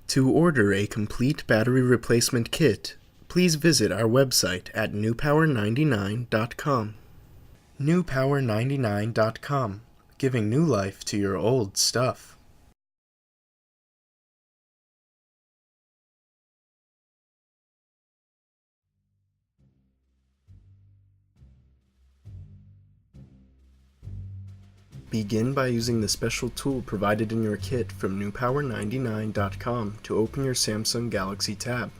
To order a complete battery replacement kit, please visit our website at newpower99.com. newpower99.com, giving new life to your old stuff. Begin by using the special tool provided in your kit from newpower99.com to open your Samsung Galaxy tab.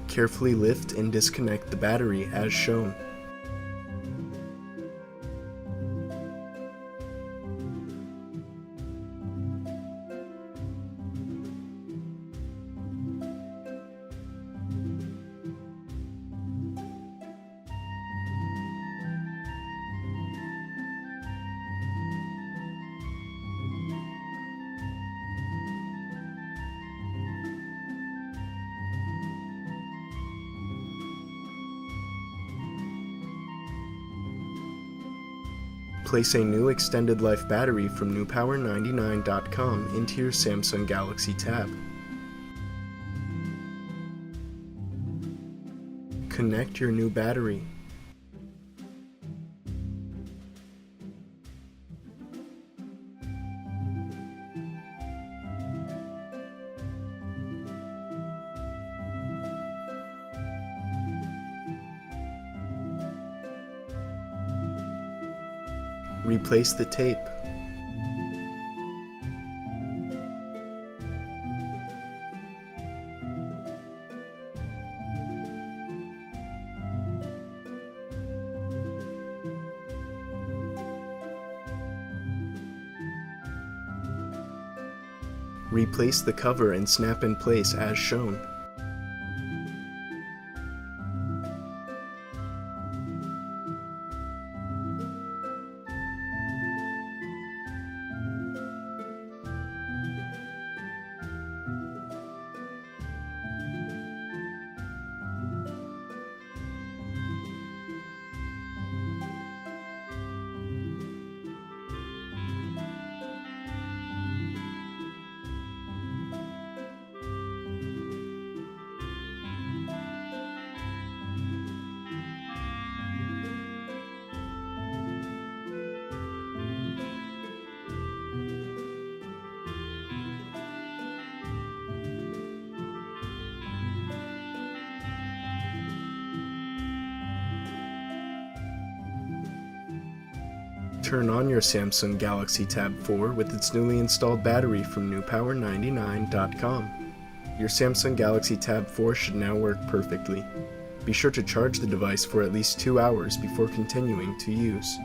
Carefully lift and disconnect the battery as shown. Place a new extended life battery from newpower99.com into your Samsung Galaxy tab. Connect your new battery. Replace the tape. Replace the cover and snap in place as shown. Turn on your Samsung Galaxy Tab 4 with its newly installed battery from newpower99.com. Your Samsung Galaxy Tab 4 should now work perfectly. Be sure to charge the device for at least 2 hours before continuing to use.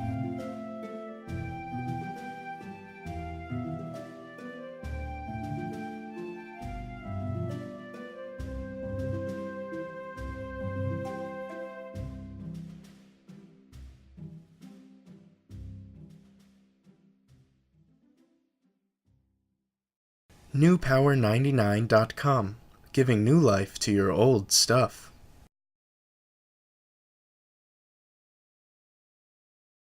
newpower99.com, giving new life to your old stuff.